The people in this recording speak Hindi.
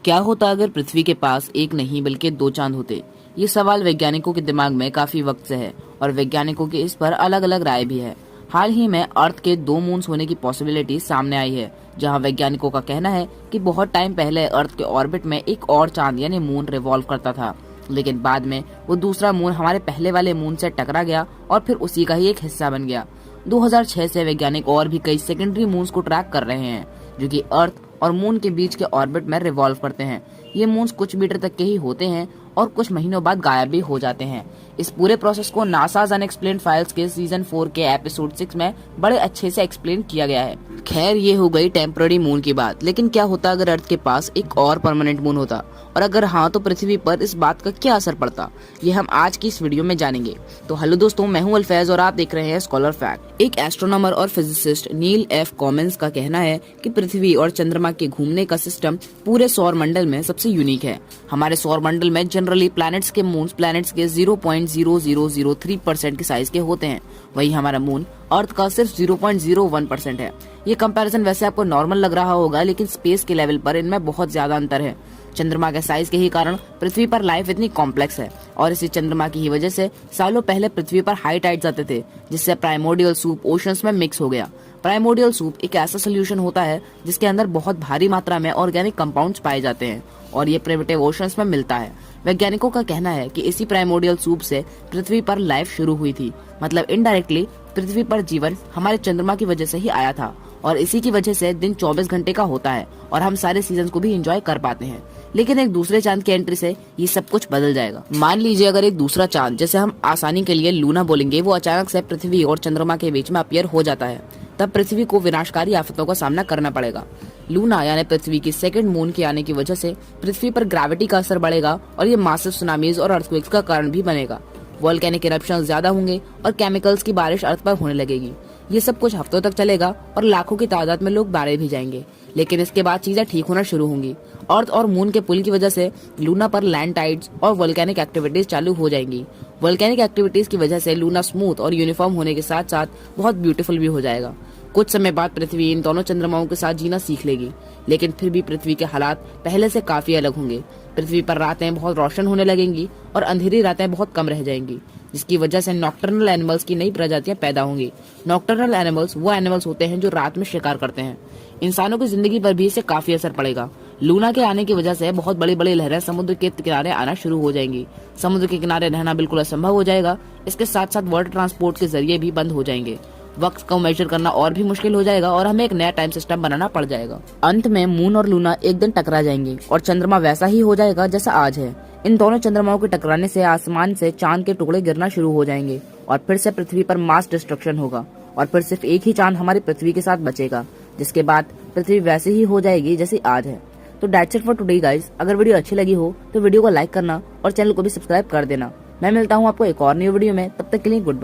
क्या होता अगर पृथ्वी के पास एक नहीं बल्कि दो चांद होते? ये सवाल वैज्ञानिकों के दिमाग में काफी वक्त से है और वैज्ञानिकों की इस पर अलग अलग राय भी है। हाल ही में अर्थ के दो मून्स होने की पॉसिबिलिटी सामने आई है, जहां वैज्ञानिकों का कहना है कि बहुत टाइम पहले अर्थ के ऑर्बिट में एक और चांद यानी मून रिवॉल्व करता था, लेकिन बाद में वो दूसरा मून हमारे पहले वाले मून से टकरा गया और फिर उसी का ही एक हिस्सा बन गया। 2006 से वैज्ञानिक और भी कई सेकेंडरी मून्स को ट्रैक कर रहे हैं जो कि अर्थ और मून के बीच के ऑर्बिट में रिवॉल्व करते हैं। ये मून्स कुछ मीटर तक के ही होते हैं और कुछ महीनों बाद गायब भी हो जाते हैं। इस पूरे प्रोसेस को नासाज अनएक्सप्लेन्ड फाइल्स के सीजन 4 के एपिसोड 6 में बड़े अच्छे से एक्सप्लेन किया गया है। खैर, ये हो गई टेम्पररी मून की बात, लेकिन क्या होता अगर अर्थ के पास एक और परमानेंट मून होता, और अगर हाँ तो पृथ्वी पर इस बात का क्या असर पड़ता, ये हम आज की इस वीडियो में जानेंगे। तो हेलो दोस्तों, मैं हूं अल्फैज और आप देख रहे हैं स्कॉलर फैक्ट। एक एस्ट्रोनॉमर और फिजिसिस्ट नील एफ कॉमेंस का कहना है कि पृथ्वी और चंद्रमा के घूमने का सिस्टम पूरे सौर मंडल में सबसे यूनिक है। हमारे सौर मंडल में जनरली प्लैनेट्स के मून प्लैनेट्स के 0.0003% के साइज के होते हैं, वही हमारा मून अर्थ का सिर्फ 0.01% है। ये कंपैरिजन वैसे आपको नॉर्मल लग रहा होगा, लेकिन स्पेस के लेवल पर इनमें बहुत ज्यादा अंतर है। चंद्रमा के साइज के ही कारण पृथ्वी पर लाइफ इतनी कॉम्प्लेक्स है और इसी चंद्रमा की ही वजह से सालों पहले पृथ्वी पर हाई टाइड्स आते थे, जिससे प्राइमोर्डियल सूप ओशंस में मिक्स हो गया। प्राइमोर्डियल सूप एक ऐसा सोल्यूशन होता है जिसके अंदर बहुत भारी मात्रा में ऑर्गेनिक कंपाउंड्स पाए जाते हैं और ये प्रिमिटिव ओशंस में मिलता है। वैज्ञानिकों का कहना है कि इसी प्राइमोर्डियल सूप से पृथ्वी पर लाइफ शुरू हुई थी, मतलब इनडायरेक्टली पृथ्वी पर जीवन हमारे चंद्रमा की वजह से ही आया था और इसी की वजह से दिन 24 घंटे का होता है और हम सारे सीजन को भी एंजॉय कर पाते हैं। लेकिन एक दूसरे चांद की एंट्री से ये सब कुछ बदल जाएगा। मान लीजिए अगर एक दूसरा चांद, जैसे हम आसानी के लिए लूना बोलेंगे, वो अचानक से पृथ्वी और चंद्रमा के बीच में अपीयर हो जाता है, तब पृथ्वी को विनाशकारी आफतों का सामना करना पड़ेगा। लूना यानी पृथ्वी की सेकंड मून के आने की वजह से पृथ्वी पर ग्रेविटी का असर बढ़ेगा और ये मासिव सुनामीज और अर्थक्वेक्स का कारण भी बनेगा। वोल्केनिक इरप्शन ज्यादा होंगे और केमिकल्स की बारिश अर्थ पर होने लगेगी। ये सब कुछ हफ्तों तक चलेगा और लाखों की तादाद में लोग मारे भी जाएंगे, लेकिन इसके बाद चीजें ठीक होना शुरू होंगी। अर्थ और मून के पुल की वजह से लूना पर लैंड टाइड्स और वोल्केनिक एक्टिविटीज चालू हो जाएंगी। वोल्केनिक एक्टिविटीज की वजह से लूना स्मूथ और यूनिफॉर्म होने के साथ साथ बहुत ब्यूटीफुल भी हो जाएगा। कुछ समय बाद पृथ्वी इन दोनों चंद्रमाओं के साथ जीना सीख लेगी, लेकिन फिर भी पृथ्वी के हालात पहले से काफी अलग होंगे। पृथ्वी पर रातें बहुत रोशन होने लगेंगी और अंधेरी रातें बहुत कम रह जाएंगी, जिसकी वजह से नॉक्टर्नल एनिमल्स की नई प्रजातियां पैदा होंगी। नॉक्टर्नल एनिमल्स वो एनिमल्स होते हैं जो रात में शिकार करते हैं। इंसानों की जिंदगी पर भी इससे काफी असर पड़ेगा। लूना के आने की वजह से बहुत बड़ी बड़ी लहरें समुद्र के किनारे आना शुरू हो जाएंगी। समुद्र के किनारे रहना बिल्कुल असंभव हो जाएगा। इसके साथ साथ वाटर ट्रांसपोर्ट के जरिए भी बंद हो जाएंगे। वक्त को मेजर करना और भी मुश्किल हो जाएगा और हमें एक नया टाइम सिस्टम बनाना पड़ जाएगा। अंत में मून और लूना एक दिन टकरा जाएंगे और चंद्रमा वैसा ही हो जाएगा जैसा आज है। इन दोनों चंद्रमाओं के टकराने से आसमान से चांद के टुकड़े गिरना शुरू हो जाएंगे और फिर से पृथ्वी पर मास डिस्ट्रक्शन होगा और फिर सिर्फ एक ही चांद हमारी पृथ्वी के साथ बचेगा, जिसके बाद पृथ्वी वैसे ही हो जाएगी जैसी आज है। तो that's it for today guys. अगर वीडियो अच्छी लगी हो तो वीडियो को लाइक करना और चैनल को भी सब्सक्राइब कर देना। मैं मिलता हूँ आपको एक और नई वीडियो में, तब तक के लिए गुड बाय।